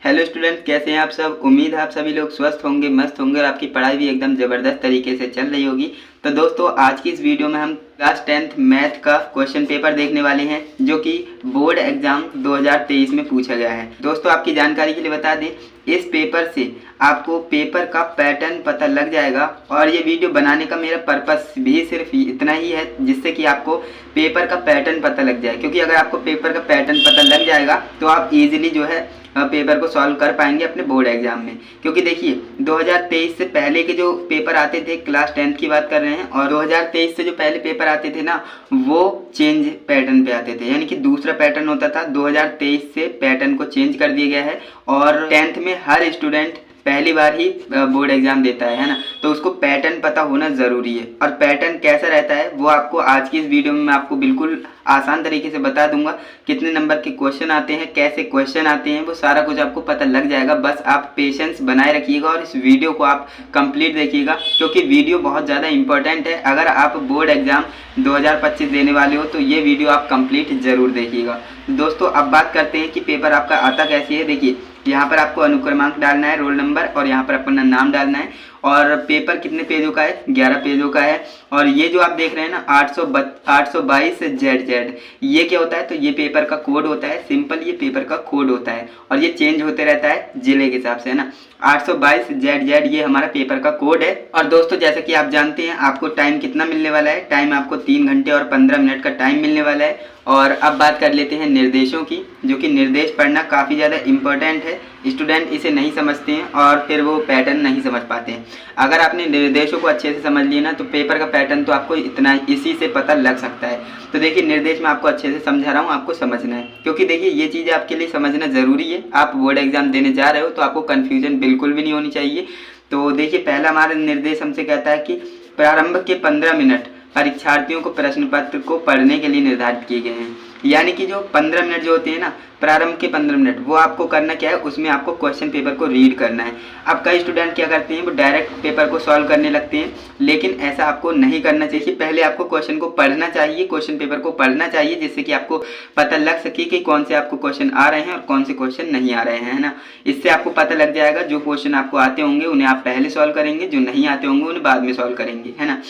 Hello student, कैसे हैं आप सब। उम्मीद है आप सभी लोग स्वस्थ होंगे, मस्त होंगे और आपकी पढ़ाई भी एकदम ज़बरदस्त तरीके से चल रही होगी। तो दोस्तों, आज की इस वीडियो में हम क्लास 10th मैथ का क्वेश्चन पेपर देखने वाले हैं जो कि बोर्ड एग्जाम 2023 में पूछा गया है। दोस्तों, आपकी जानकारी के लिए बता दें, इस पेपर से आपको पेपर का पैटर्न पता लग जाएगा और ये वीडियो बनाने का मेरा पर्पस भी सिर्फ इतना ही है जिससे कि आपको पेपर का पैटर्न पता लग जाए। क्योंकि अगर आपको पेपर का पैटर्न पता लग जाएगा तो आप इजीली जो है पेपर को सॉल्व कर पाएंगे अपने बोर्ड एग्जाम में। क्योंकि देखिए, 2023 से पहले के जो पेपर आते थे, क्लास 10th की बात कर रहे हैं, और 2023 से जो पहले पेपर आते थे ना, वो चेंज पैटर्न पे आते थे। यानी कि दूसरा पैटर्न होता था। 2023 से पैटर्न को चेंज कर दिया गया है और 10th में हर स्टूडेंट पहली बार ही बोर्ड एग्जाम देता है ना, तो उसको पैटर्न पता होना ज़रूरी है। और पैटर्न कैसा रहता है वो आपको आज की इस वीडियो में मैं आपको बिल्कुल आसान तरीके से बता दूंगा। कितने नंबर के क्वेश्चन आते हैं, कैसे क्वेश्चन आते हैं, वो सारा कुछ आपको पता लग जाएगा। बस आप पेशेंस बनाए रखिएगा और इस वीडियो को आप कंप्लीट देखिएगा, क्योंकि वीडियो बहुत ज़्यादा इंपॉर्टेंट है। अगर आप बोर्ड एग्जाम 2025 देने वाले हो तो ये वीडियो आप कंप्लीट ज़रूर देखिएगा। दोस्तों, अब बात करते हैं कि पेपर आपका आता कैसे है। देखिए, यहाँ पर आपको अनुक्रमांक डालना है, रोल नंबर, और यहाँ पर अपना नाम डालना है। और पेपर कितने पेजों का है? 11 पेजों का है। और ये जो आप देख रहे हैं ना, 822 ZZ, ये क्या होता है? तो ये पेपर का कोड होता है। सिंपल ये पेपर का कोड होता है और ये चेंज होते रहता है जिले के हिसाब से, है ना। 822 ZZ ये हमारा पेपर का कोड है। और दोस्तों, जैसे कि आप जानते हैं, आपको टाइम कितना मिलने वाला है? टाइम आपको 3 घंटे और 15 मिनट का टाइम मिलने वाला है। और अब बात कर लेते हैं निर्देशों की, जो कि निर्देश पढ़ना काफ़ी ज़्यादा इम्पोर्टेंट है। स्टूडेंट इसे नहीं समझते हैं और फिर वो पैटर्न नहीं समझ पाते हैं। अगर आपने निर्देशों को अच्छे से समझ लिया ना, तो पेपर का पैटर्न तो आपको इतना इसी से पता लग सकता है। तो देखिए, निर्देश मैं आपको अच्छे से समझा रहा हूँ, आपको समझना है, क्योंकि देखिए ये चीज़ें आपके लिए समझना ज़रूरी है। आप बोर्ड एग्जाम देने जा रहे हो तो आपको कन्फ्यूजन बिल्कुल भी नहीं होनी चाहिए। तो देखिए, पहला हमारा निर्देश हमसे कहता है कि प्रारंभ के 15 मिनट परीक्षार्थियों को प्रश्न पत्र को पढ़ने के लिए निर्धारित किए गए हैं। यानी कि जो 15 मिनट जो होते हैं ना, प्रारंभ के 15 मिनट, वो आपको करना क्या है? उसमें आपको क्वेश्चन पेपर को रीड करना है। अब कई स्टूडेंट क्या करते हैं, वो डायरेक्ट पेपर को सॉल्व करने लगते हैं, लेकिन ऐसा आपको नहीं करना चाहिए। पहले आपको क्वेश्चन को पढ़ना चाहिए, क्वेश्चन पेपर को पढ़ना चाहिए, जिससे कि आपको पता लग सके कि कौन से आपको क्वेश्चन आ रहे हैं और कौन से क्वेश्चन नहीं आ रहे हैं, है ना। इससे आपको पता लग जाएगा जो क्वेश्चन आपको आते होंगे उन्हें आप पहले सॉल्व करेंगे, जो नहीं आते होंगे उन्हें बाद में सॉल्व करेंगे, है ना।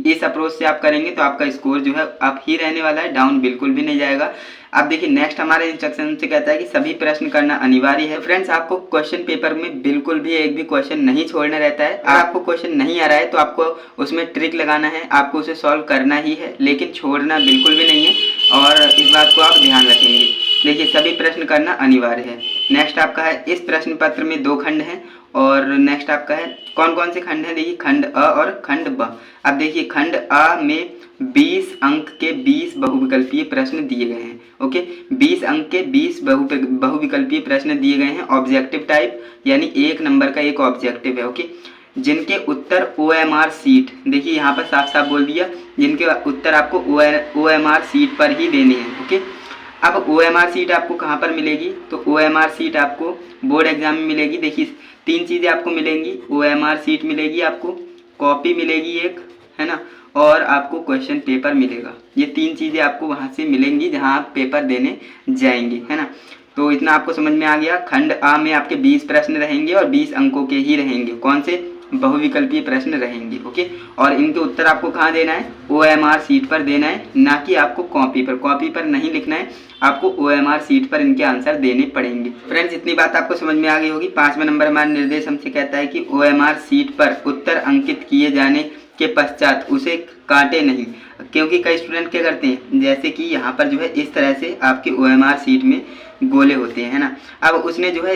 इस अप्रोच से आप करेंगे तो आपका स्कोर जो है अप ही रहने वाला है, डाउन बिल्कुल भी नहीं जाएगा। अब देखिए, नेक्स्ट हमारे इंस्ट्रक्शन से कहता है कि सभी प्रश्न करना अनिवार्य है। फ्रेंड्स, आपको क्वेश्चन पेपर में बिल्कुल भी एक भी क्वेश्चन नहीं छोड़ना रहता है। अगर आपको क्वेश्चन नहीं आ रहा है तो आपको उसमें ट्रिक लगाना है, आपको उसे सॉल्व करना ही है, लेकिन छोड़ना बिल्कुल भी नहीं है। और इस बात को आप ध्यान रखेंगे। देखिए, सभी प्रश्न करना अनिवार्य है। नेक्स्ट आपका है, इस प्रश्न पत्र में 2 खंड हैं। और नेक्स्ट आपका है, कौन कौन से खंड हैं? देखिए, खंड अ और खंड ब। अब देखिए, खंड अ में 20 अंक के 20 बहुविकल्पीय प्रश्न दिए गए हैं। ओके, 20 अंक के 20 बहुविकल्पीय प्रश्न दिए गए हैं, ऑब्जेक्टिव टाइप, यानी 1 नंबर का एक ऑब्जेक्टिव है। ओके, जिनके उत्तर OMR सीट, देखिए यहाँ पर साफ साफ बोल दिया, जिनके उत्तर आपको OMR सीट पर ही देने हैं। ओके, अब OMR सीट आपको कहाँ पर मिलेगी? तो OMR सीट आपको बोर्ड एग्जाम में मिलेगी। देखिए, 3 चीज़ें आपको मिलेंगी। OMR सीट मिलेगी आपको, कॉपी मिलेगी एक, है ना, और आपको क्वेश्चन पेपर मिलेगा। ये 3 चीज़ें आपको वहाँ से मिलेंगी जहाँ आप पेपर देने जाएंगे, है ना। तो इतना आपको समझ में आ गया। खंड आ में आपके 20 प्रश्न रहेंगे और 20 अंकों के ही रहेंगे। कौन से? बहुविकल्पीय प्रश्न रहेंगे। ओके, और इनके उत्तर आपको कहाँ देना है? OMR सीट पर देना है, ना कि आपको कॉपी पर। कॉपी पर नहीं लिखना है, आपको OMR सीट पर इनके आंसर देने पड़ेंगे। फ्रेंड्स, इतनी बात आपको समझ में आ गई होगी। 5वां नंबर हमारा निर्देश हमसे कहता है कि OMR सीट पर उत्तर अंकित किए जाने के पश्चात उसे काटे नहीं। क्योंकि कई स्टूडेंट क्या करते हैं, जैसे कि यहाँ पर जो है इस तरह से आपके OMR सीट में गोले होते हैं, है ना। अब उसने जो है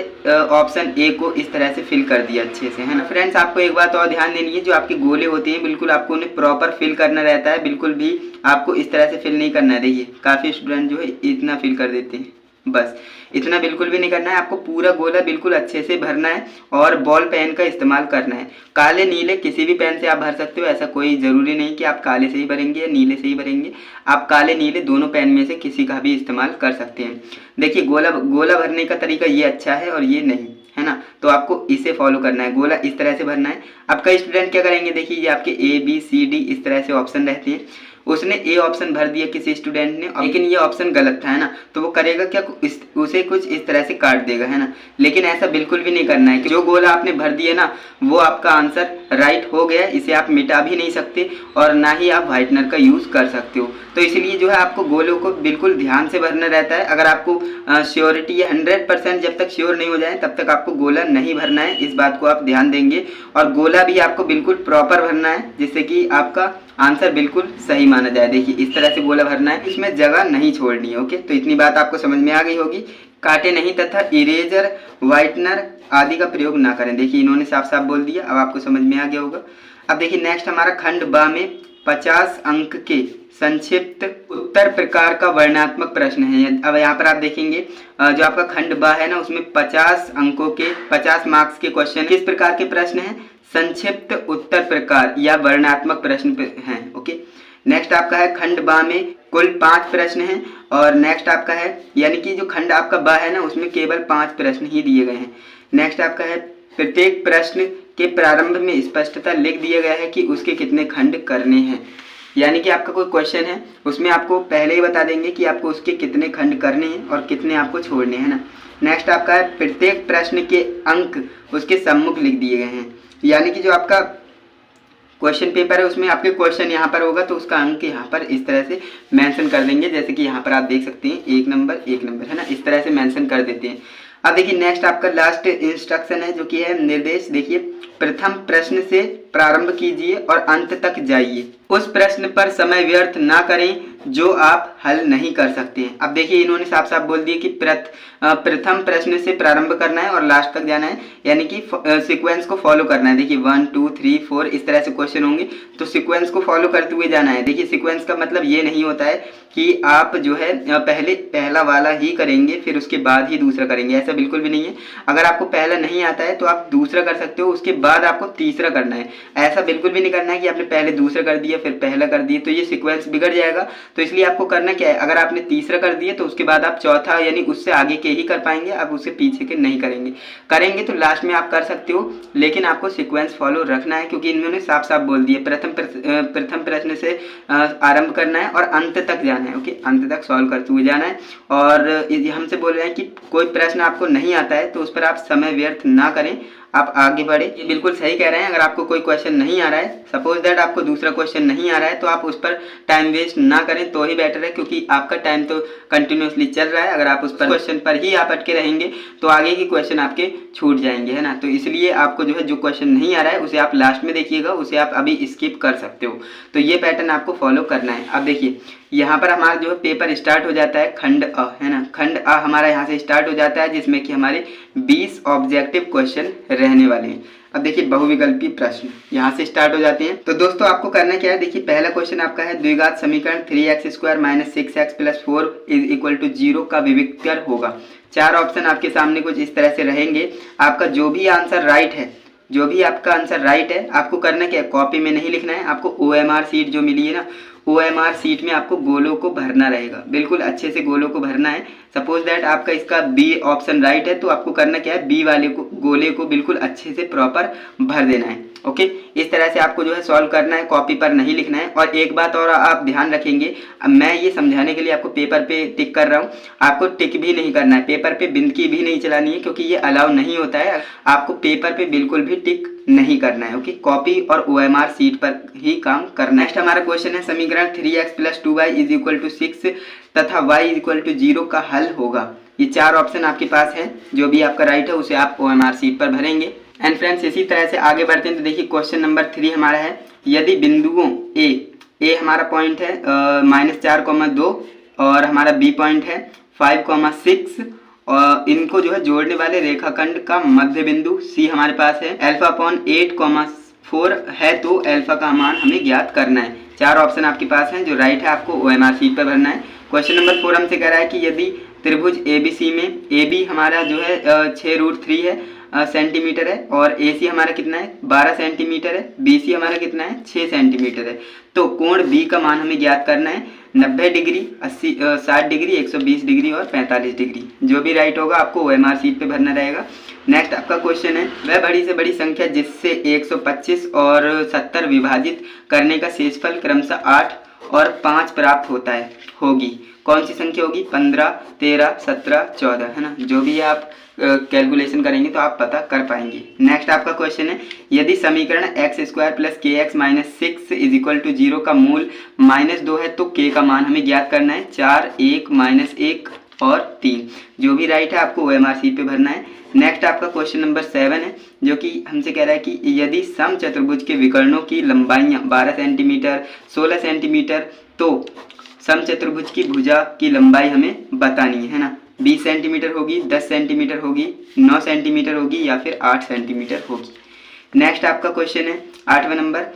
ऑप्शन ए को इस तरह से फिल कर दिया अच्छे से, है ना। फ्रेंड्स, आपको एक बात और ध्यान देनी है, जो आपके गोले होते हैं बिल्कुल आपको उन्हें प्रॉपर फिल करना रहता है। बिल्कुल भी आपको इस तरह से फिल नहीं करना है। देखिए, काफ़ी स्टूडेंट जो है इतना फिल कर देते हैं, बस इतना बिल्कुल भी नहीं करना है। आपको पूरा गोला बिल्कुल अच्छे से भरना है और बॉल पेन का इस्तेमाल करना है। काले नीले किसी भी पेन से आप भर सकते हो, ऐसा कोई ज़रूरी नहीं कि आप काले से ही भरेंगे या नीले से ही भरेंगे। आप काले नीले दोनों पेन में से किसी का भी इस्तेमाल कर सकते हैं। देखिए, गोला भरने का तरीका ये अच्छा है और ये नहीं, है ना। तो आपको इसे फॉलो करना है, गोला इस तरह से भरना है। अब कई स्टूडेंट क्या करेंगे, देखिए ये आपके A B C D इस तरह से ऑप्शन रहते हैं, उसने ए ऑप्शन भर दिया किसी स्टूडेंट ने, लेकिन ये ऑप्शन गलत था, है ना, तो वो करेगा क्या, उसे कुछ इस तरह से काट देगा, है ना। लेकिन ऐसा बिल्कुल भी नहीं करना है कि जो गोला आपने भर दिया ना वो आपका आंसर राइट हो गया, इसे आप मिटा भी नहीं सकते और ना ही आप व्हाइटनर का यूज़ कर सकते हो। तो इसलिए जो है आपको गोलों को बिल्कुल ध्यान से भरना रहता है। अगर आपको श्योरिटी या 100% जब तक श्योर नहीं हो जाए तब तक आपको गोला नहीं भरना है, इस बात को आप ध्यान देंगे। और गोला भी आपको बिल्कुल प्रॉपर भरना है जिससे कि आपका आंसर बिल्कुल सही माना जाए। देखिए इस तरह से गोला भरना है, इसमें जगह नहीं छोड़नी है। ओके, तो इतनी बात आपको समझ में आ गई होगी। काटे नहीं तथा इरेजर, व्हाइटनर आदि का प्रयोग ना करें। देखिए इन्होंने साफ साफ बोल दिया, अब आपको समझ में आ गया होगा। अब देखिए नेक्स्ट हमारा खंड ब में 50 अंक के संक्षिप्त उत्तर प्रकार का वर्णनात्मक प्रश्न है। अब यहाँ पर आप देखेंगे जो आपका खंड ब है ना उसमें 50 अंकों के 50 मार्क्स के क्वेश्चन किस प्रकार के प्रश्न हैं, संक्षिप्त उत्तर प्रकार या वर्णनात्मक प्रश्न हैं। ओके, नेक्स्ट आपका है खंड ब में कुल 5 प्रश्न हैं और नेक्स्ट आपका है यानी कि जो खंड आपका ब है ना उसमें केवल 5 प्रश्न ही दिए गए हैं। नेक्स्ट आपका है प्रत्येक प्रश्न के प्रारंभ में स्पष्टता लिख दिया गया है कि उसके कितने खंड करने हैं। यानी कि आपका कोई क्वेश्चन है उसमें आपको पहले ही बता देंगे कि आपको उसके कितने खंड करने हैं और कितने आपको छोड़ने हैं ना। नेक्स्ट आपका है प्रत्येक प्रश्न के अंक उसके सम्मुख लिख दिए गए हैं। यानी कि जो आपका क्वेश्चन पेपर है उसमें आपके क्वेश्चन यहाँ पर होगा तो उसका अंक यहाँ पर इस तरह से मेंशन कर देंगे, जैसे कि यहाँ पर आप देख सकते हैं 1 नंबर 1 नंबर, है ना, इस तरह से मेंशन कर देते हैं। अब देखिए नेक्स्ट आपका लास्ट इंस्ट्रक्शन है जो कि है निर्देश। देखिए प्रथम प्रश्न से प्रारंभ कीजिए और अंत तक जाइए, उस प्रश्न पर समय व्यर्थ ना करें जो आप हल नहीं कर सकते हैं। अब देखिए इन्होंने साफ साफ बोल दिया कि प्रथम प्रश्न से प्रारंभ करना है और लास्ट तक जाना है, यानी कि सीक्वेंस को फॉलो करना है। देखिए 1 2 3 4 इस तरह से क्वेश्चन होंगे तो सीक्वेंस को फॉलो करते हुए जाना है। देखिए सीक्वेंस का मतलब ये नहीं होता है कि आप जो है पहले पहला वाला ही करेंगे फिर उसके बाद ही दूसरा करेंगे, ऐसा बिल्कुल भी नहीं है। अगर आपको पहला नहीं आता है तो आप दूसरा कर सकते हो, उसके बाद आपको तीसरा करना है। ऐसा बिल्कुल भी नहीं करना है कि आपने पहले दूसरा कर दिया फिर पहला कर दिया, तो ये सीक्वेंस बिगड़ जाएगा। तो इसलिए आपको करना क्या है, अगर आपने तीसरा कर दिया तो उसके बाद आप चौथा यानी उससे आगे के ही कर पाएंगे, आप उससे पीछे के नहीं करेंगे तो लास्ट में आप कर सकते हो, लेकिन आपको सीक्वेंस फॉलो रखना है क्योंकि इन्होंने साफ साफ बोल दिया प्रथम प्रश्न से आरंभ करना है और अंत तक जाना है। ओके, अंत तक सॉल्व करते हुए जाना है। और हमसे बोल रहे हैं कि कोई प्रश्न आपको नहीं आता है तो उस पर आप समय व्यर्थ ना करें, आप आगे बढ़े। ये बिल्कुल सही कह रहे हैं। अगर आपको कोई क्वेश्चन नहीं आ रहा है, सपोज दैट आपको दूसरा क्वेश्चन नहीं आ रहा है, तो आप उस पर टाइम वेस्ट ना करें तो ही बेटर है, क्योंकि आपका टाइम तो कंटिन्यूसली चल रहा है। अगर आप उस पर क्वेश्चन पर ही आप अटके रहेंगे तो आगे के क्वेश्चन आपके छूट जाएंगे, है ना। तो इसलिए आपको जो है जो क्वेश्चन नहीं आ रहा है उसे आप लास्ट में देखिएगा, उसे आप अभी स्किप कर सकते हो। तो ये पैटर्न आपको फॉलो करना है। अब देखिए यहाँ पर हमारा जो है पेपर स्टार्ट हो जाता है खंड अ, है ना। खंड अ हमारा यहाँ से स्टार्ट हो जाता है जिसमें कि हमारे 20 ऑब्जेक्टिव क्वेश्चन रहने वाले हैं। अब देखिए बहुविकल्पी प्रश्न यहाँ से स्टार्ट हो जाते हैं। तो दोस्तों आपको करना क्या है, देखिए पहला क्वेश्चन आपका है द्विघात समीकरण 3x² - 6x + 4 = 0 का विविक्तर होगा। 4 ऑप्शन आपके सामने कुछ इस तरह से रहेंगे। आपका जो भी आंसर राइट है, जो भी आपका आंसर राइट है, आपको करना क्या है, कॉपी में नहीं लिखना है, आपको OMR सीट जो मिली है ना, OMR सीट में आपको गोलों को भरना रहेगा, बिल्कुल अच्छे से गोलों को भरना है। सपोज दैट आपका इसका बी ऑप्शन राइट है तो आपको करना क्या है, बी वाले को गोले को बिल्कुल अच्छे से प्रॉपर भर देना है। ओके, इस तरह से आपको जो है सॉल्व करना है, कॉपी पर नहीं लिखना है। और एक बात और आप ध्यान रखेंगे, अब मैं ये समझाने के लिए आपको पेपर पे टिक कर रहा हूँ, आपको टिक भी नहीं करना है, पेपर पे बिंदकी भी नहीं चलानी है, क्योंकि ये अलाउ नहीं होता है। आपको पेपर पे बिल्कुल भी टिक नहीं करना है। ओके, कॉपी और OMR सीट पर ही काम करना है। नेक्स्ट हमारा क्वेश्चन है समीकरण 3x + 2y = 6 तथा y = 0 का हल होगा। ये 4 ऑप्शन आपके पास है, जो भी आपका राइट है उसे आप OMR सीट पर भरेंगे। एंड फ्रेंड्स इसी तरह से आगे बढ़ते हैं। तो देखिए क्वेश्चन नंबर 3 हमारा है, यदि बिंदुओं ए हमारा पॉइंट है -4,2 और हमारा बी पॉइंट है 5,6 और इनको जो है जोड़ने वाले रेखाखंड का मध्य बिंदु सी हमारे पास है α/8,4 है, तो अल्फा का मान हमें ज्ञात करना है। 4 ऑप्शन आपके पास हैं, जो राइट है आपको OMR सीट पर भरना है। क्वेश्चन नंबर 4 हमसे कह रहा है कि यदि त्रिभुज ABC में AB हमारा जो है 6√3 है सेंटीमीटर है और AC हमारा कितना है 12 सेंटीमीटर है, BC हमारा कितना है 6 सेंटीमीटर है, तो कोण B का मान हमें ज्ञात करना है 90 डिग्री, 60 डिग्री, 120 डिग्री और 45 डिग्री। जो भी राइट होगा आपको OMR सीट पे भरना रहेगा। नेक्स्ट आपका क्वेश्चन है, वह बड़ी से बड़ी संख्या जिससे 125 और 70 विभाजित करने का शेषफल क्रमशः 8 और 5 प्राप्त होता है होगी। कौन सी संख्या होगी? 15, 13, 17, 14, है ना। जो भी आप कैलकुलेशन करेंगे तो आप पता कर पाएंगे। नेक्स्ट आपका क्वेश्चन है, यदि समीकरण x² plus kx minus 6 is equal to 0 का मूल -2 है तो k का मान हमें ज्ञात करना है। 4, 1, -1 और 3। जो भी राइट है आपको OMR शीट पे भरना है। नेक्स्ट आपका क्वेश्चन नंबर 7 है, जो कि हमसे कह रहा है कि यदि सम चतुर्भुज के विकर्णों की लंबाइयाँ 12 सेंटीमीटर, 16 सेंटीमीटर, तो सम चतुर्भुज की भुजा की लंबाई हमें बतानी है ना। 20 सेंटीमीटर होगी, 10 सेंटीमीटर होगी, 9 सेंटीमीटर होगी या फिर 8 सेंटीमीटर होगी। नेक्स्ट आपका क्वेश्चन है 8वां नंबर,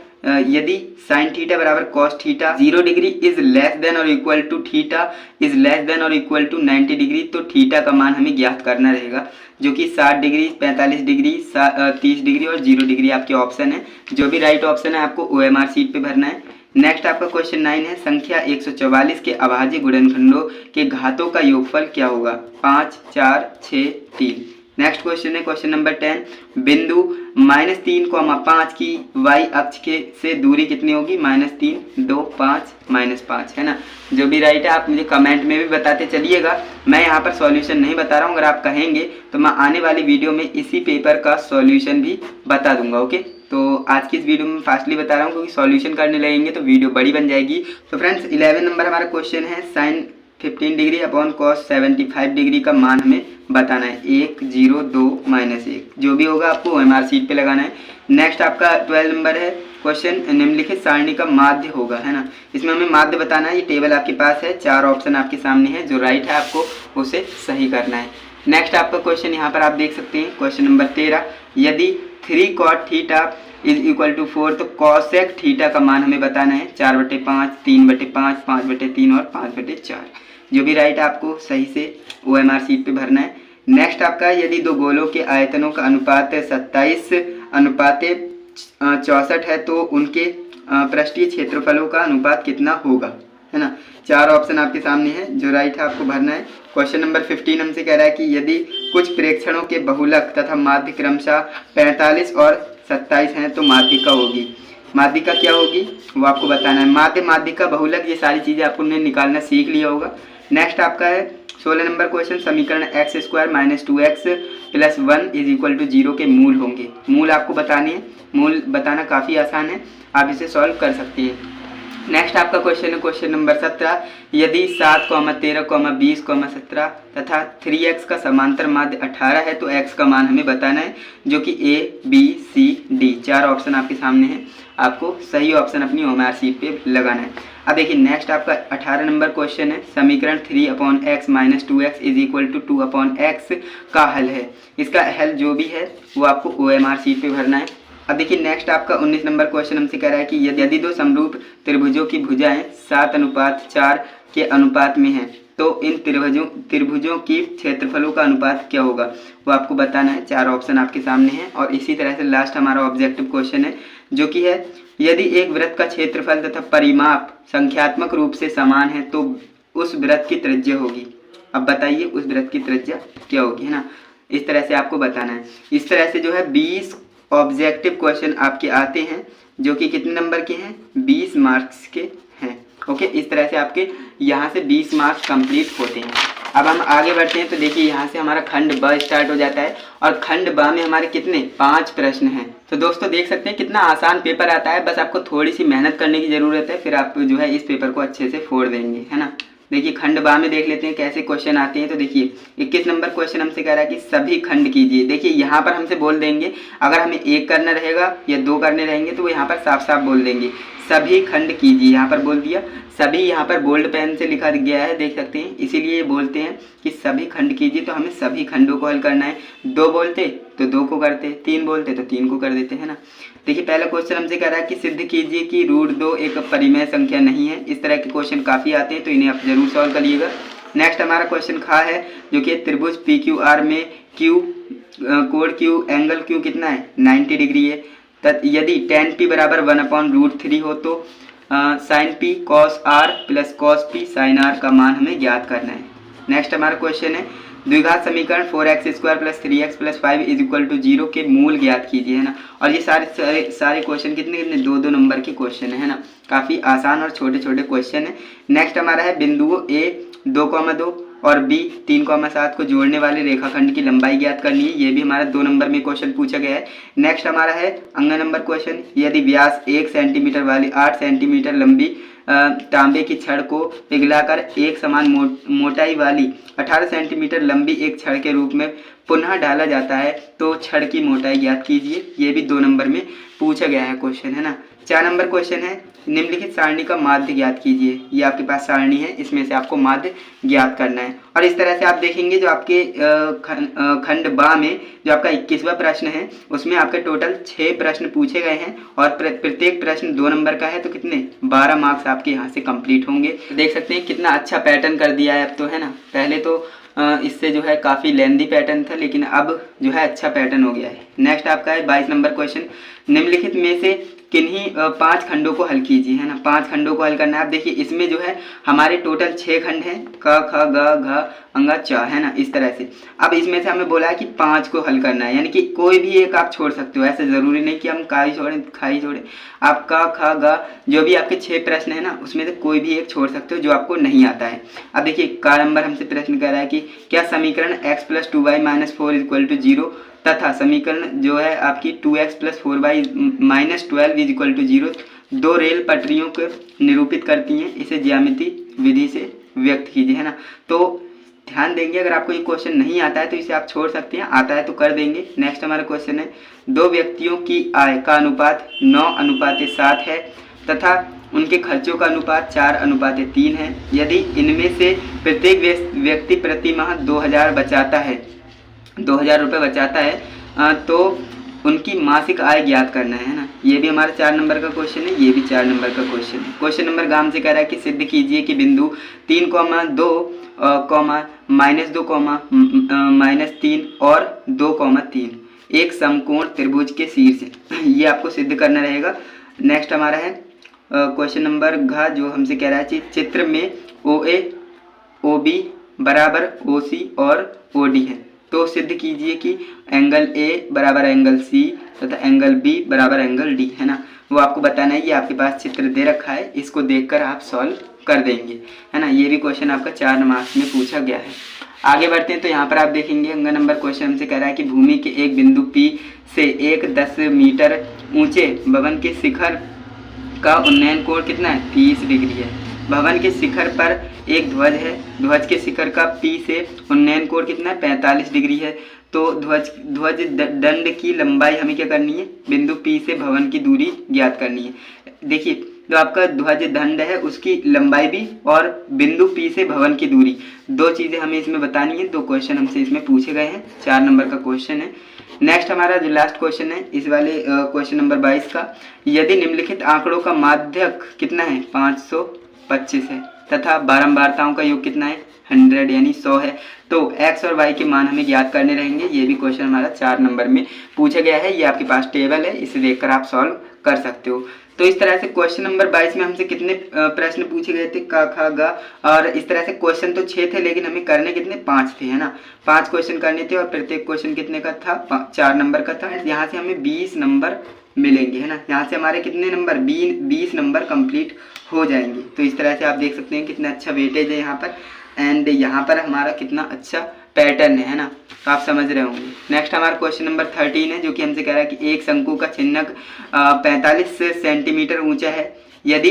यदि साइन थीटा बराबर cos theta 0 degree is less than और equal to theta is less than और इक्वल टू 90 डिग्री, तो थीटा का मान हमें ज्ञात करना रहेगा, जो कि 60 डिग्री, 45 डिग्री, 30 डिग्री और 0 डिग्री आपके ऑप्शन है। जो भी राइट ऑप्शन है आपको OMR शीट पे भरना है। नेक्स्ट आपका क्वेश्चन 9 है, संख्या 144 के अभाज्य गुणनखंडों के घातों का योगफल क्या होगा? 5, 4, 6, 3। नेक्स्ट क्वेश्चन है क्वेश्चन नंबर 10, बिंदु -3, 5 की y अक्ष के से दूरी कितनी होगी? -3, 2, 5, -5, है ना। जो भी राइट है आप मुझे कमेंट में भी बताते चलिएगा। मैं यहाँ पर सॉल्यूशन नहीं बता रहा हूँ, अगर आप कहेंगे तो मैं आने वाली वीडियो में इसी पेपर का सॉल्यूशन भी बता दूंगा। ओके, तो आज की इस वीडियो में फास्टली बता रहा हूँ क्योंकि सॉल्यूशन करने लगेंगे तो वीडियो बड़ी बन जाएगी। तो फ्रेंड्स 11 नंबर हमारा क्वेश्चन है, sine 15 degree upon cos 75 degree का मान हमें बताना है। 1, 0, 2, -1, जो भी होगा आपको OMR शीट पे लगाना है। नेक्स्ट आपका 12 नंबर है क्वेश्चन, निम्नलिखित सारणी का माध्य होगा, है ना। इसमें हमें माध्य बताना है। ये टेबल आपके पास है, 4 ऑप्शन आपके सामने है, जो राइट है आपको उसे सही करना है। नेक्स्ट आपका क्वेश्चन यहाँ पर आप देख सकते हैं क्वेश्चन नंबर 13, यदि 3 cot theta is equal to 4 तो कॉसेक थीटा का मान हमें बताना है। 4/5, 3/5, 5/3 और 5/4। जो भी राइट आपको सही से OMR शीट पे भरना है। नेक्स्ट आपका, यदि दो गोलों के आयतनों का अनुपात 27:64 है तो उनके पृष्ठीय क्षेत्रफलों का अनुपात कितना होगा, है ना। 4 ऑप्शन आपके सामने है, जो राइट है आपको भरना है। क्वेश्चन नंबर 15 हमसे कह रहा है कि यदि कुछ प्रेक्षणों के बहुलक तथा माध्य क्रमशः 45 और 27 हैं तो माध्यिका होगी। माध्यिका क्या होगी वो आपको बताना है। माध्यिका, बहुलक, ये सारी चीज़ें आपको निकालना सीख लिया होगा। नेक्स्ट आपका है 16 नंबर क्वेश्चन, समीकरण x² - 2x + 1 is equal to 0 के मूल होंगे। मूल आपको बताने हैं, मूल बताना काफ़ी आसान है, आप इसे सॉल्व कर सकते हैं। नेक्स्ट आपका क्वेश्चन है क्वेश्चन नंबर 17, यदि 7, 13, 20, 17 तथा 3x का समांतर माध्य 18 है तो x का मान हमें बताना है, जो कि A, B, C, D 4 option आपके सामने हैं। आपको सही ऑप्शन अपनी OMR शीट पे लगाना है। अब देखिए नेक्स्ट आपका 18 नंबर क्वेश्चन है, समीकरण 3/x - 2x is equal to 2/x का हल है। इसका हल जो भी है वो आपको OMR शीट पे भरना है। अब देखिए नेक्स्ट आपका 19 नंबर क्वेश्चन हमसे कह रहा है कि यदि दो समरूप त्रिभुजों की भुजाएं 7:4 के अनुपात में हैं तो इन त्रिभुजों की क्षेत्रफलों का अनुपात क्या होगा, वो आपको बताना है। 4 ऑप्शन आपके सामने हैं। और इसी तरह से लास्ट हमारा ऑब्जेक्टिव क्वेश्चन है, जो कि है यदि एक वृत्त का क्षेत्रफल तथा परिमाप संख्यात्मक रूप से समान है तो उस वृत्त की त्रिज्या होगी। अब बताइए उस वृत्त की त्रिज्या क्या होगी, है ना। इस तरह से आपको बताना है। इस तरह से जो है 20 ऑब्जेक्टिव क्वेश्चन आपके आते हैं, जो कि कितने नंबर के हैं? 20 मार्क्स के हैं। ओके, इस तरह से आपके यहाँ से 20 मार्क्स कंप्लीट होते हैं। अब हम आगे बढ़ते हैं तो देखिए यहाँ से हमारा खंड ब स्टार्ट हो जाता है और खंड ब में हमारे कितने 5 प्रश्न हैं। तो दोस्तों देख सकते हैं कितना आसान पेपर आता है, बस आपको थोड़ी सी मेहनत करने की ज़रूरत है, फिर आप जो है इस पेपर को अच्छे से फोड़ देंगे, है ना। देखिए खंड बा में देख लेते हैं कैसे क्वेश्चन आते हैं। तो देखिए 21 नंबर क्वेश्चन हमसे कह रहा है कि सभी खंड कीजिए। देखिए यहाँ पर हमसे बोल देंगे, अगर हमें 1 करना रहेगा या 2 करने रहेंगे तो वो यहाँ पर साफ साफ बोल देंगे सभी खंड कीजिए। यहाँ पर बोल दिया सभी, यहाँ पर बोल्ड पेन से लिखा गया है, देख सकते हैं, इसीलिए बोलते हैं कि सभी खंड कीजिए। तो हमें सभी खंडों को हल करना है। 2 बोलते तो 2 को करते, 3 बोलते तो 3 को कर देते, है ना। देखिए पहला क्वेश्चन हमसे कह रहा है कि सिद्ध कीजिए कि √2 एक परिमेय संख्या नहीं है। इस तरह के क्वेश्चन काफ़ी आते हैं, तो इन्हें आप जरूर सॉल्व करिएगा। नेक्स्ट हमारा क्वेश्चन खा है, जो कि त्रिभुज PQR में Q कोण Q एंगल Q कितना है 90 डिग्री है। यदि tan P बराबर 1/√3 हो तो sin P cos R plus cos P sin R का मान हमें ज्ञात करना है। नेक्स्ट हमारा क्वेश्चन है, द्विघात समीकरण 4x² + 3x + 5 = 0 के मूल ज्ञात कीजिए, है ना। और ये सारे क्वेश्चन कितने 2-2 नंबर के क्वेश्चन है ना, काफ़ी आसान और छोटे छोटे क्वेश्चन है। नेक्स्ट हमारा है बिंदुओं A 2,2 और B 3,7 को जोड़ने वाले रेखाखंड की लंबाई ज्ञात करनी है। ये भी हमारा 2 नंबर में क्वेश्चन पूछा गया है। नेक्स्ट हमारा है अंग नंबर क्वेश्चन, यदि व्यास 1 सेंटीमीटर वाली 8 सेंटीमीटर लंबी तांबे की छड़ को पिघलाकर एक समान मोटाई वाली 18 सेंटीमीटर लंबी एक छड़ के रूप में पुनः डाला जाता है तो छड़ की मोटाई ज्ञात कीजिए। ये भी 2 नंबर में पूछा गया है क्वेश्चन, है ना। 4 नंबर क्वेश्चन है निम्नलिखित सारणी का माध्य ज्ञात कीजिए। ये आपके पास सारणी है, इसमें से आपको माध्य ज्ञात करना है। और इस तरह से आप देखेंगे जो आपके खंड बा में जो आपका 21वां प्रश्न है उसमें आपके टोटल 6 प्रश्न पूछे गए हैं और प्रत्येक प्रश्न 2 नंबर का है, तो कितने 12 मार्क्स आपके यहाँ से कंप्लीट होंगे। देख सकते हैं कितना अच्छा पैटर्न कर दिया है अब तो, है ना। पहले तो इससे जो है काफ़ी लेंदी पैटर्न था, लेकिन अब जो है अच्छा पैटर्न हो गया है। नेक्स्ट आपका है 22 नंबर क्वेश्चन, निम्नलिखित में से किन्हीं 5 खंडों को हल कीजिए, है ना। 5 खंडों को हल करना है। आप देखिए इसमें जो है हमारे टोटल 6 खंड हैं, क ख ग घ अंग च, है ना, इस तरह से। अब इसमें से हमें बोला है कि 5 को हल करना है, यानी कि कोई भी एक आप छोड़ सकते हो, ऐसे ज़रूरी नहीं कि हम काई छोड़ें खाई छोड़ें। आप क ख ग जो भी आपके 6 प्रश्न है ना उसमें से कोई भी एक छोड़ सकते हो जो आपको नहीं आता है। अब देखिए का नंबर हमसे प्रश्न कर रहा है कि क्या समीकरण x + 2y - 4 = 0 तथा समीकरण जो है आपकी 2x + 4y - 12 = 0 2 रेल पटरियों को निरूपित करती हैं, इसे ज्यामिति विधि से व्यक्त कीजिए, है ना। तो ध्यान देंगे अगर आपको ये क्वेश्चन नहीं आता है तो इसे आप छोड़ सकते हैं, आता है तो कर देंगे। नेक्स्ट हमारा क्वेश्चन है 2 व्यक्तियों की आय का अनुपात 9:7 है तथा उनके खर्चों का अनुपात 4:3 है। यदि इनमें से प्रत्येक व्यक्ति प्रति माह 2000 बचाता है, 2000 रुपये बचाता है तो उनकी मासिक आय ज्ञात करना है ना। ये भी हमारा 4 नंबर का क्वेश्चन है, ये भी 4 नंबर का क्वेश्चन है। क्वेश्चन नंबर गाम से कह रहा है कि सिद्ध कीजिए कि बिंदु 3,2, -2, -3 और 2,3 एक समकोण त्रिभुज के शीर्ष है। ये आपको सिद्ध करना रहेगा। नेक्स्ट हमारा है क्वेश्चन नंबर घ जो हमसे कह रहा है चित्र में OA OB बराबर OC और OD है, तो सिद्ध कीजिए कि एंगल A बराबर एंगल C तथा एंगल B बराबर एंगल D, है ना। वो आपको बताना है, ये आपके पास चित्र दे रखा है, इसको देखकर आप सॉल्व कर देंगे, है ना। ये भी क्वेश्चन आपका 4 मार्क्स में पूछा गया है। आगे बढ़ते हैं तो यहाँ पर आप देखेंगे अंग नंबर क्वेश्चन हमसे कह रहा है कि भूमि के एक बिंदु P से एक 10 मीटर ऊंचे भवन के शिखर का उन्नयन कोण कितना है 30 डिग्री है। भवन के शिखर पर एक ध्वज है, ध्वज के शिखर का P से उन्नयन कोण कितना है 45 डिग्री है। तो ध्वज दंड की लंबाई हमें क्या करनी है, बिंदु P से भवन की दूरी ज्ञात करनी है। देखिए जो आपका ध्वज दंड है उसकी लंबाई भी और बिंदु P से भवन की दूरी, 2 चीज़ें हमें इसमें बतानी है। 2 क्वेश्चन हमसे इसमें पूछे गए हैं, 4 नंबर का क्वेश्चन है। नेक्स्ट हमारा जो लास्ट क्वेश्चन है इस वाले क्वेश्चन नंबर 22 का, यदि निम्नलिखित आंकड़ों का माध्यक कितना है 525 है तथा बारंबारताओं का योग कितना है 100 यानी 100 है, तो x और y के मान हमें ज्ञात करने रहेंगे। ये भी क्वेश्चन हमारा 4 नंबर में पूछा गया है। ये आपके पास टेबल है, इसे देखकर आप सॉल्व कर सकते हो। तो इस तरह से क्वेश्चन नंबर 22 में हमसे कितने प्रश्न पूछे गए थे क ख ग, और इस तरह से क्वेश्चन तो 6 थे लेकिन हमें करने कितने 5 थे, है ना। 5 क्वेश्चन करने थे और प्रत्येक क्वेश्चन कितने का था 4 नंबर का था। यहाँ से हमें 20 नंबर मिलेंगे, है ना। यहाँ से हमारे कितने नंबर 20 नंबर कंप्लीट हो जाएंगे। तो इस तरह से आप देख सकते हैं कितना अच्छा वेटेज है यहाँ पर, एंड यहाँ पर हमारा कितना अच्छा पैटर्न है ना, तो आप समझ रहे होंगे। नेक्स्ट हमारा क्वेश्चन नंबर 13 है जो कि हमसे कह रहा है कि एक शंकु का चिन्हक 45 सेंटीमीटर ऊंचा है, यदि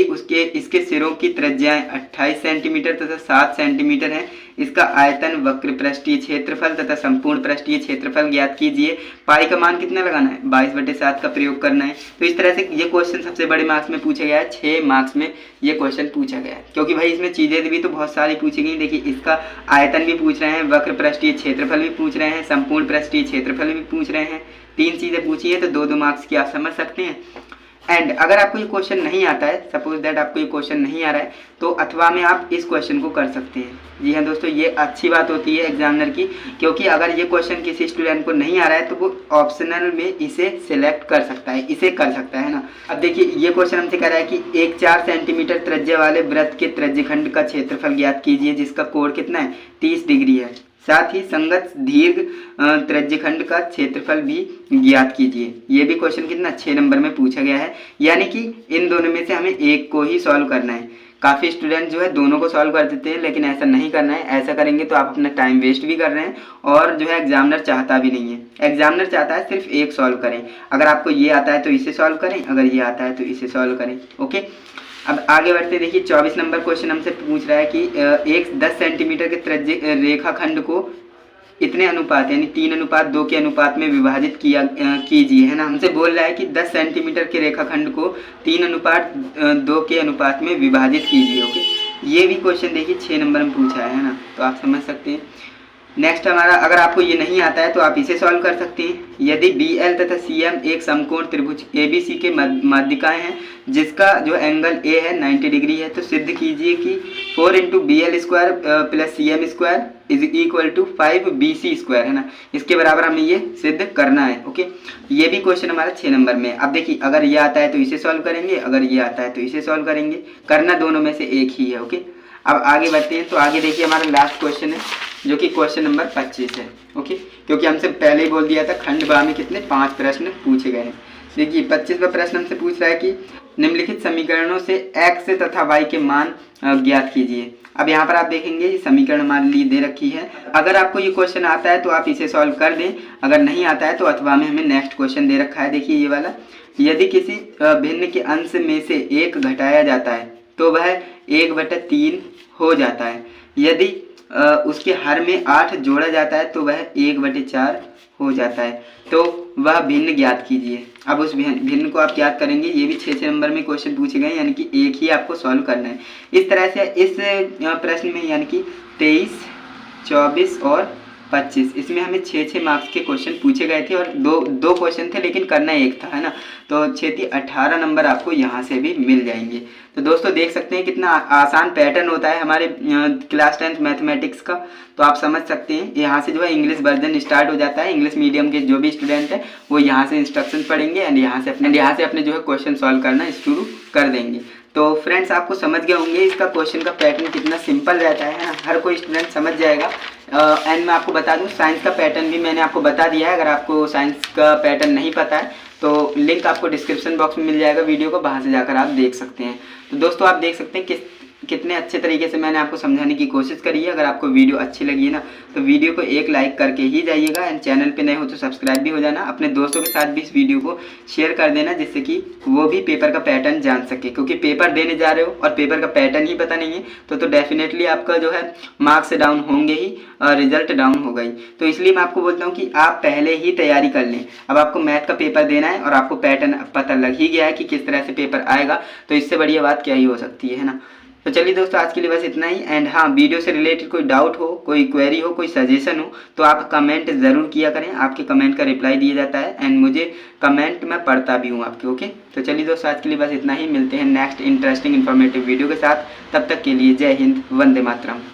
इसके सिरों की त्रिज्याएं 28 सेंटीमीटर तथा 7 सेंटीमीटर हैं, इसका आयतन, वक्र पृष्ठीय क्षेत्रफल तथा संपूर्ण पृष्ठीय क्षेत्रफल ज्ञात कीजिए। पाई का मान कितना लगाना है 22/7 का प्रयोग करना है। तो इस तरह से ये क्वेश्चन सबसे बड़े मार्क्स में पूछा गया है, 6 मार्क्स में ये क्वेश्चन पूछा गया है, क्योंकि भाई इसमें चीज़ें भी तो बहुत सारी पूछी गई। देखिए इसका आयतन भी पूछ रहे हैं, वक्र पृष्ठीय क्षेत्रफल भी पूछ रहे हैं, संपूर्ण पृष्ठीय क्षेत्रफल भी पूछ रहे हैं, 3 चीज़ें पूछी है, तो 2-2 मार्क्स की आप समझ सकते हैं। एंड अगर आपको ये क्वेश्चन नहीं आता है, सपोज दैट आपको ये क्वेश्चन नहीं आ रहा है, तो अथवा में आप इस क्वेश्चन को कर सकते हैं। जी हाँ दोस्तों, ये अच्छी बात होती है एग्जामिनर की, क्योंकि अगर ये क्वेश्चन किसी स्टूडेंट को नहीं आ रहा है तो वो ऑप्शनल में इसे सिलेक्ट कर सकता है, इसे कर सकता है ना। अब देखिए ये क्वेश्चन हमसे कह रहा है कि एक 4 सेंटीमीटर त्रिज्या वाले वृत्त के त्रिज्यखंड का क्षेत्रफल ज्ञात कीजिए जिसका कोण कितना है 30 डिग्री है। साथ ही संगत दीर्घ त्रिज्यखंड का क्षेत्रफल भी ज्ञात कीजिए। ये भी क्वेश्चन कितना 6 नंबर में पूछा गया है, यानी कि इन दोनों में से हमें एक को ही सॉल्व करना है। काफ़ी स्टूडेंट जो है दोनों को सॉल्व कर देते हैं, लेकिन ऐसा नहीं करना है। ऐसा करेंगे तो आप अपना टाइम वेस्ट भी कर रहे हैं और जो है एग्जामिनर चाहता भी नहीं है। एग्जामिनर चाहता है सिर्फ एक सॉल्व करें। अगर आपको ये आता है तो इसे सॉल्व करें, अगर ये आता है तो इसे सॉल्व करें। ओके, अब आगे बढ़ते देखिए 24 नंबर क्वेश्चन हमसे पूछ रहा है कि एक 10 सेंटीमीटर के त्रिज्य रेखाखंड को इतने अनुपात यानी 3:2 के अनुपात में विभाजित कीजिए, है ना। हमसे बोल रहा है कि 10 सेंटीमीटर के रेखाखंड को 3:2 के अनुपात में विभाजित कीजिए। ओके, ये भी क्वेश्चन देखिए 6 नंबर में पूछा है ना, तो आप समझ सकते हैं। नेक्स्ट हमारा, अगर आपको ये नहीं आता है तो आप इसे सॉल्व कर सकते हैं। यदि BL तथा CM एक समकोण त्रिभुज ABC के माध्यिकाएं हैं जिसका जो एंगल A है 90 डिग्री है, तो सिद्ध कीजिए कि 4 × BL² + CM² = 5 BC², है ना। इसके बराबर हमें ये सिद्ध करना है। ओके, ये भी क्वेश्चन हमारा 6 नंबर में। अब देखिए, अगर ये आता है तो इसे सॉल्व करेंगे, अगर ये आता है तो इसे सॉल्व करेंगे। करना दोनों में से एक ही है। ओके, अब आगे बढ़ते हैं। तो आगे देखिए हमारा लास्ट क्वेश्चन है जो कि क्वेश्चन नंबर 25 है। ओके, क्योंकि हमसे पहले ही बोल दिया था खंड बा में कितने 5 प्रश्न पूछे गए हैं। देखिए 25वां प्रश्न हमसे पूछ रहा है कि निम्नलिखित समीकरणों से x तथा y के मान ज्ञात कीजिए। अब यहाँ पर आप देखेंगे ये समीकरण मान ली दे रखी है। अगर आपको ये क्वेश्चन आता है तो आप इसे सॉल्व कर दें, अगर नहीं आता है तो अथवा में हमें नेक्स्ट क्वेश्चन दे रखा है। देखिए ये वाला, यदि किसी भिन्न के अंश में से 1 घटाया जाता है तो वह 1/3 हो जाता है। यदि उसके हर में 8 जोड़ा जाता है तो वह 1/4 हो जाता है, तो वह भिन्न ज्ञात कीजिए। अब उस भिन्न को आप ज्ञात करेंगे। ये भी 6 नंबर में क्वेश्चन पूछे गए, यानी कि एक ही आपको सॉल्व करना है। इस तरह से इस प्रश्न में यानी कि 23, 24 और 25 इसमें हमें 6 मार्क्स के क्वेश्चन पूछे गए थे और दो क्वेश्चन थे, लेकिन करना एक था, है ना। तो 6 18 नंबर आपको यहाँ से भी मिल जाएंगे। तो दोस्तों देख सकते हैं कितना आसान पैटर्न होता है हमारे क्लास 10th मैथमेटिक्स का। तो आप समझ सकते हैं यहाँ से जो है इंग्लिश वर्जन स्टार्ट हो जाता है। इंग्लिश मीडियम के जो भी स्टूडेंट है वो यहाँ से इंस्ट्रक्शन पढ़ेंगे एंड यहाँ से अपने जो है क्वेश्चन सॉल्व करना शुरू कर देंगे। तो फ्रेंड्स आपको समझ गए होंगे इसका क्वेश्चन का पैटर्न कितना सिंपल रहता है ना, हर कोई स्टूडेंट समझ जाएगा। एंड मैं आपको बता दूं साइंस का पैटर्न भी मैंने आपको बता दिया है। अगर आपको साइंस का पैटर्न नहीं पता है तो लिंक आपको डिस्क्रिप्शन बॉक्स में मिल जाएगा वीडियो को, वहाँ से जाकर आप देख सकते हैं। तो दोस्तों आप देख सकते हैं कितने अच्छे तरीके से मैंने आपको समझाने की कोशिश करी है। अगर आपको वीडियो अच्छी लगी है ना तो वीडियो को एक लाइक करके ही जाइएगा एंड चैनल पे नए हो तो सब्सक्राइब भी हो जाना। अपने दोस्तों के साथ भी इस वीडियो को शेयर कर देना जिससे कि वो भी पेपर का पैटर्न जान सके, क्योंकि पेपर देने जा रहे हो और पेपर का पैटर्न ही पता नहीं है तो डेफिनेटली आपका जो है मार्क्स डाउन होंगे ही और रिजल्ट डाउन होगा ही। तो इसलिए मैं आपको बोलता हूँ कि आप पहले ही तैयारी कर लें। अब आपको मैथ का पेपर देना है और आपको पैटर्न पता लग ही गया है कि किस तरह से पेपर आएगा, तो इससे बढ़िया बात क्या ही हो सकती है ना। तो चलिए दोस्तों आज के लिए बस इतना ही। एंड हाँ, वीडियो से रिलेटेड कोई डाउट हो, कोई क्वेरी हो, कोई सजेशन हो तो आप कमेंट ज़रूर किया करें। आपके कमेंट का रिप्लाई दिया जाता है एंड मुझे कमेंट मैं पढ़ता भी हूँ आपके। ओके, तो चलिए दोस्तों आज के लिए बस इतना ही। मिलते हैं नेक्स्ट इंटरेस्टिंग इन्फॉर्मेटिव वीडियो के साथ। तब तक के लिए जय हिंद, वंदे मातरम।